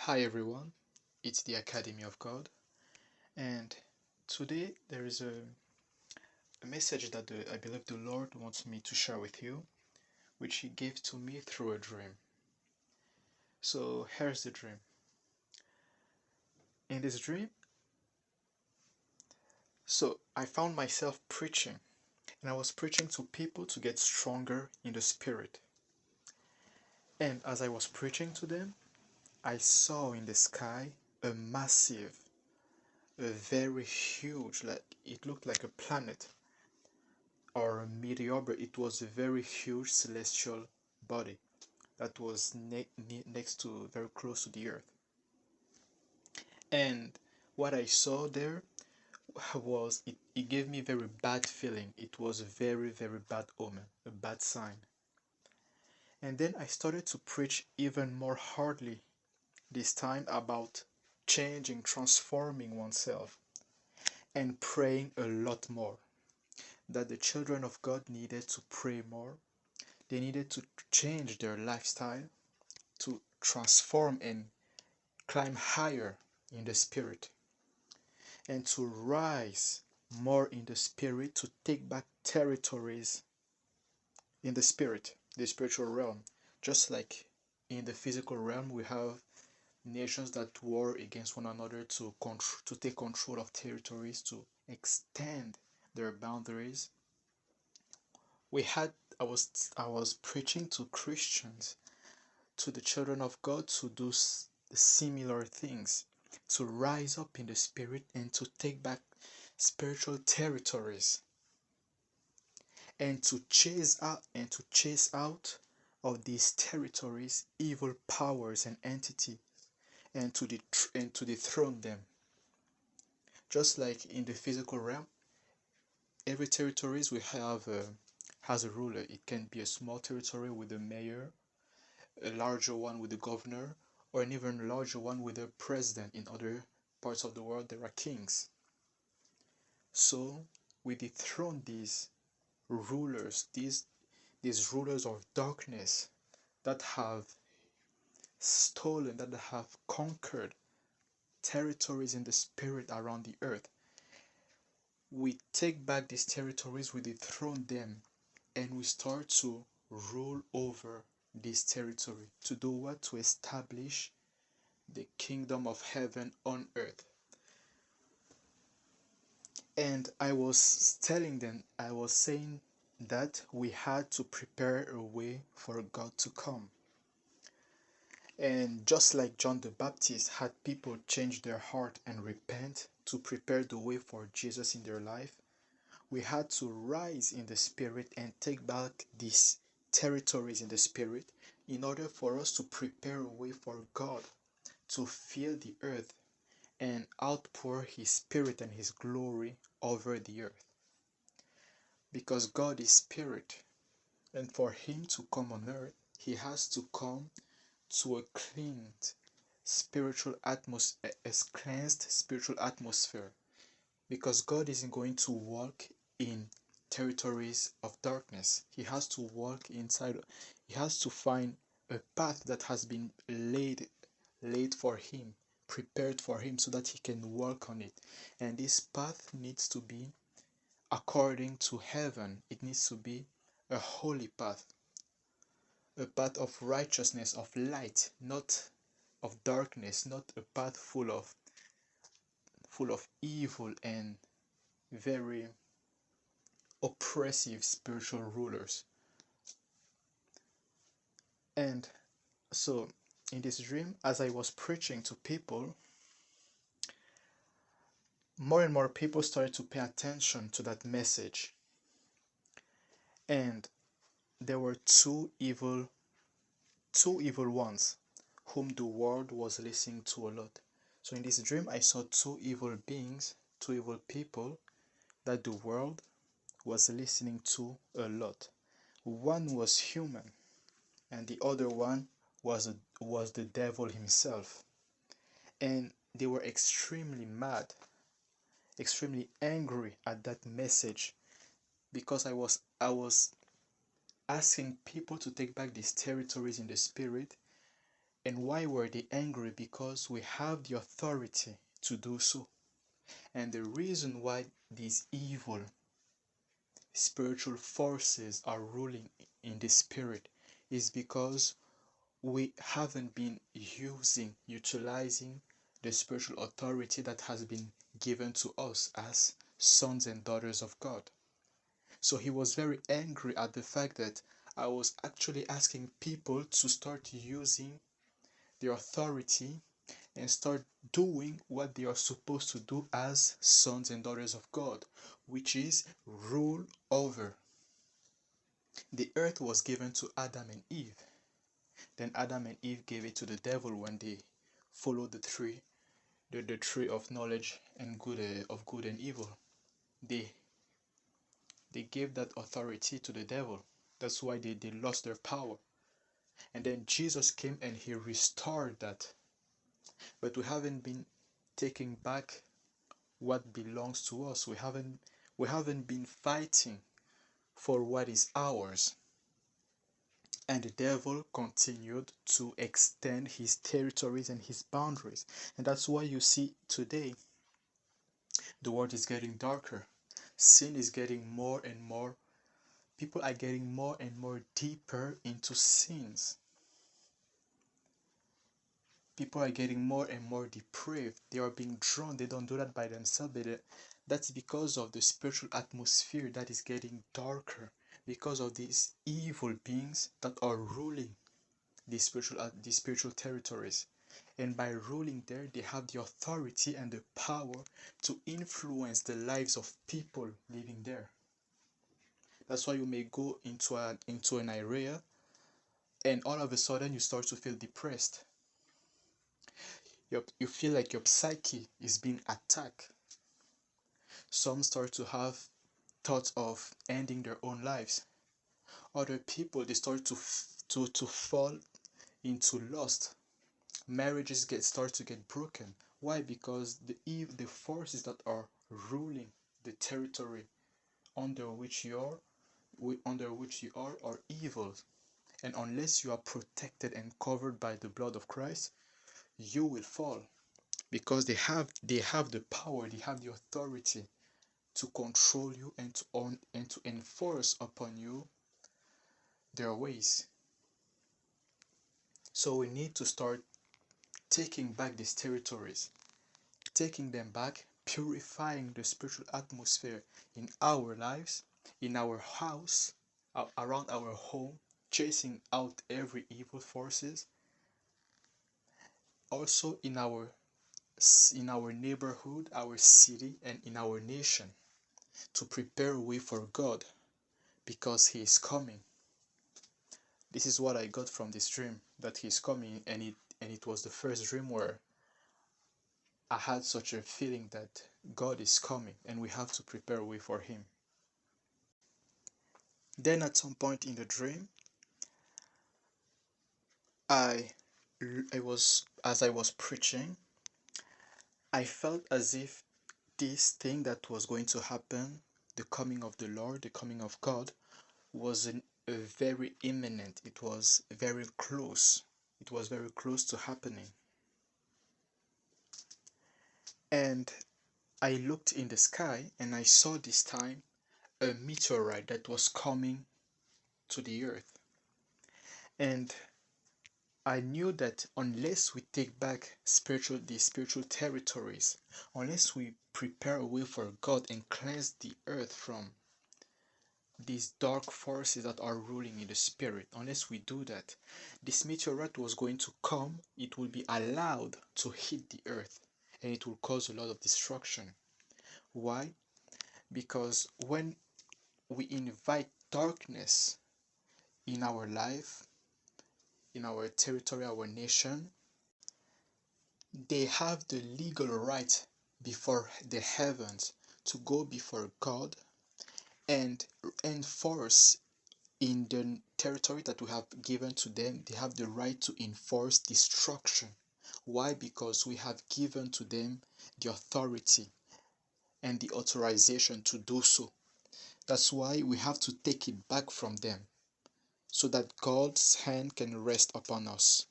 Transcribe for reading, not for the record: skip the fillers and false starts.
Hi everyone, it's the Academy of God, and today there is a message that I believe the Lord wants me to share with you, which He gave to me through a dream. So here's the dream. In this dream, I found myself preaching, and I was preaching to people to get stronger in the spirit. And as I was preaching to them, I saw in the sky a massive, a very huge, like it looked like a planet or a meteor, but it was a very huge celestial body that was next to, very close to the earth. And what I saw there was, it gave me very bad feeling. It was a very, very bad omen, a bad sign. And then I started to preach even more hardly, this time about changing, transforming oneself, and praying a lot more. That the children of God needed to pray more. They needed to change their lifestyle, to transform and climb higher in the spirit, and to rise more in the spirit, to take back territories in the spirit, the spiritual realm. Just like in the physical realm, we have nations that war against one another to take control of territories, to extend their boundaries. We had I was preaching to Christians, to the children of God, to do similar things, to rise up in the spirit and to take back spiritual territories, and to chase out of these territories evil powers and entities, and to dethrone them. Just like in the physical realm, every territories we have has a ruler. It can be a small territory with a mayor, a larger one with the governor, or an even larger one with a president. In other parts of the world, there are kings. So we dethrone these rulers, these rulers of darkness that have stolen, that have conquered territories in the spirit around the earth. We take back these territories, we dethrone them, and we start to rule over this territory. To do what? To establish the kingdom of heaven on earth. And I was telling them, I was saying that we had to prepare a way for God to come. And just like John the Baptist had people change their heart and repent to prepare the way for Jesus in their life, we had to rise in the spirit and take back these territories in the spirit in order for us to prepare a way for God to fill the earth and outpour His Spirit and His glory over the earth. Because God is Spirit, and for Him to come on earth, He has to come to a cleansed spiritual atmosphere, a cleansed spiritual atmosphere. Because God isn't going to walk in territories of darkness. He has to walk inside. He has to find a path that has been laid for him, prepared for him, so that he can walk on it. And this path needs to be according to heaven. It needs to be a holy path, a path of righteousness, of light, not of darkness, not a path full of evil and very oppressive spiritual rulers. And so in this dream, as I was preaching to people, more and more people started to pay attention to that message. And there were two evil ones whom the world was listening to a lot. So in this dream, I saw two evil beings, two evil people that the world was listening to a lot. One was human, and the other one was the devil himself. And they were extremely mad, extremely angry at that message, because I was asking people to take back these territories in the spirit, And why were they angry? Because we have the authority to do so. And the reason why these evil spiritual forces are ruling in the spirit is because we haven't been utilizing the spiritual authority that has been given to us as sons and daughters of God. So he was very angry at the fact that I was actually asking people to start using their authority and start doing what they are supposed to do as sons and daughters of God, which is rule over. The earth was given to Adam and Eve. Then Adam and Eve gave it to the devil when they followed the tree of knowledge and of good and evil. They they gave that authority to the devil. That's why they lost their power. And then Jesus came and he restored that. But we haven't been taking back what belongs to us. We haven't been fighting for what is ours. And the devil continued to extend his territories and his boundaries. And that's why you see today the world is getting darker. Sin is getting more and more. People are getting more and more deeper into sins. People are getting more and more depraved. They are being drawn. They don't do that by themselves. That's because of the spiritual atmosphere that is getting darker. Because of these evil beings that are ruling these spiritual territories. And by ruling there, they have the authority and the power to influence the lives of people living there. That's why you may go into an area and all of a sudden you start to feel depressed. You feel like your psyche is being attacked. Some start to have thoughts of ending their own lives. Other people, they start to fall into lust. Marriages start to get broken. Why? Because the forces that are ruling the territory under which you are evil. And unless you are protected and covered by the blood of Christ, you will fall. Because they have the power, they have the authority to control you and to enforce upon you their ways. So we need to start taking back these territories, taking them back, purifying the spiritual atmosphere in our lives, in our house, around our home, chasing out every evil forces, also in our neighborhood, our city, and in our nation, to prepare a way for God because He is coming. This is what I got from this dream, that He's coming, and it was the first dream where I had such a feeling that God is coming and we have to prepare a way for Him. Then at some point in the dream, I as I was preaching, I felt as if this thing that was going to happen, the coming of the Lord, the coming of God, was a very imminent. It was very close. It was very close to happening. And I looked in the sky and I saw this time a meteorite that was coming to the earth. And I knew that unless we take back the spiritual territories, unless we prepare a way for God and cleanse the earth from these dark forces that are ruling in the spirit, unless we do that, this meteorite was going to come, it will be allowed to hit the earth, and it will cause a lot of destruction. Why? Because when we invite darkness in our life, in our territory, our nation, they have the legal right before the heavens to go before God and enforce in the territory that we have given to them. They have the right to enforce destruction. Why? Because we have given to them the authority and the authorization to do so. That's why we have to take it back from them so that God's hand can rest upon us.